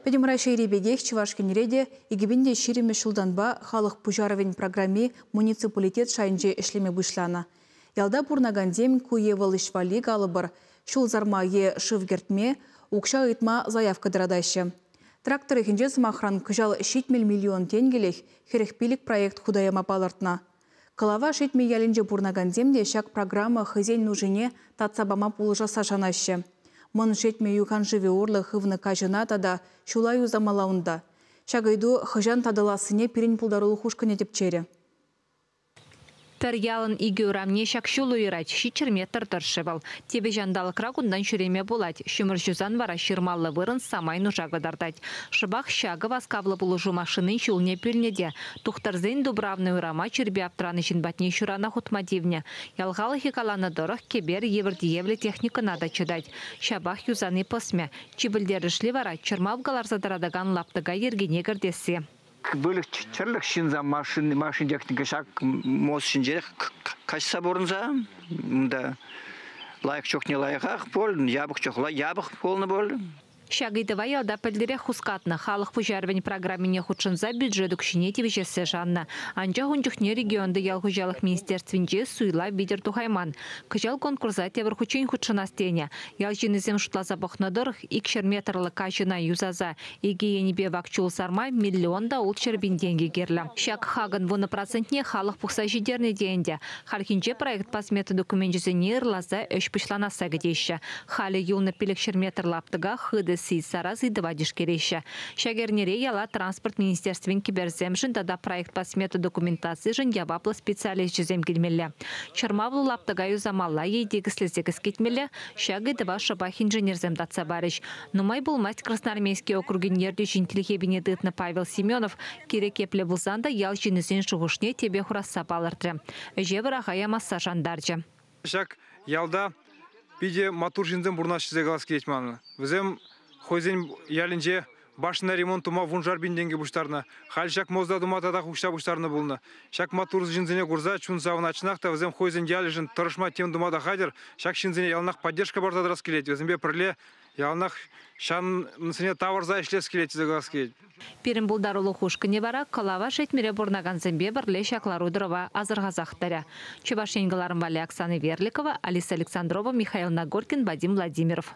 Педемра шейребегех Чувашкенреде игибинде шириме шулданба халық пужаровин программе муниципалитет шайынже ішлеме бұшлана. Ялда бурнагандем куевал ишвали галыбыр шулзармае шывгертме укша итма заявка дырадайшы. Трактор ихинже сымахран күжал 7 миллион тенгелех херехпилик проект худаяма палыртна. Кылава 7 ялінже бурнагандемде шак программа хызен нужине татсабама пулжа сашанашы. Мон 7 юхан живе орлы хывны кажына тада шулаю замалаунда. Шагайду хыжан тадыласыне пирин пулдарулы хушкыне тепчере. Пір ялын игі ұрамне шакшулы үйрать, шичерме тұртыршывал. Тебе жандалық рагундан шүреме болать. Шүмір жүзан бара шырмалы вырын самай нужағы дардать. Шыбақ шағы васкавлы бұлыжу машынын шулне пүлнеде. Тухтарзен дубравны урама чүрбе аптраны жинбатне шурана хутмадивне. Ялғалы хикаланы дұрық кебер евірдиевлі техника нада чыдать. Шабақ юзаны посме. Чибілдерішлі вара чырмавгалар задарадаган лаптыға ергене гірдесі. Бөлік чырлық шинза машин техника шак моз шинжерек качса борынса, мұнда лайық чоқ не лайықақ бол, ябық чоқ ябық болны бол. Шагайдыва ялда пәлдері хускатны халық пұжарвен программине худшынза бюджет күшіне тевешесі жанна. Анжа ғынжықне регионды ялғыжалық министерственже суйла бидер тухайман. Күжал конкурса тевір хучын худшынастене. Ял жинызем шутлаза бұқнадырық, икшер метрлы кажына юзаза. Еге енебе вакчул сарма миллионда ұл шербин денге герлі. Шак хагын бұны процентне халық пұқса жидерне дейінде. Халкинже проект пасметі документжізіне ырлаза өш пышланаса гедеші. Халі юлны пелекшер метрлаптыға хыды сараз и доводишь кереща. Шагернере яла транспорт министерствен киберземжин тада проект по смету документации жин ябапла специалист жезем келмелі. Чармавлы лаптыгаю замалла ейдегіслезегіз кетмелі, шагы дыва шабах инженерзем датса барыш. Нумай был мать Красноармейский округин ерде жинтіліге бенедытны Павел Семенов керекепле бұлзанда ял жинізен шығушне тебе хураса балырды. Жевір ағая масса жандаржы. Шак ялда биде матур жинзен бурнаш жезегалас келетманы. Візем Хозин ялинже башына ремонт тума вунжар бинденге буштарна. Хал шак мозда думата да хушта буштарна булна. Шак матур жинзене гурза чун савначнахта везем хозин ялижен тырышма тем думада хадер. Шак шинзене ялнах поддержка барда раскелет. Везембе прле ялнах шан нсене таварза ишлес келет загаскет. Пирин булдарулы хушкыне бара калава шетмере бурнаган зембе бірле шаклару дырова азырғазақтаря. Чебашенгаларын Вали Оксаны Верликова, Алиса Александрова, Михаил Нагоркин, Вадим Владимиров.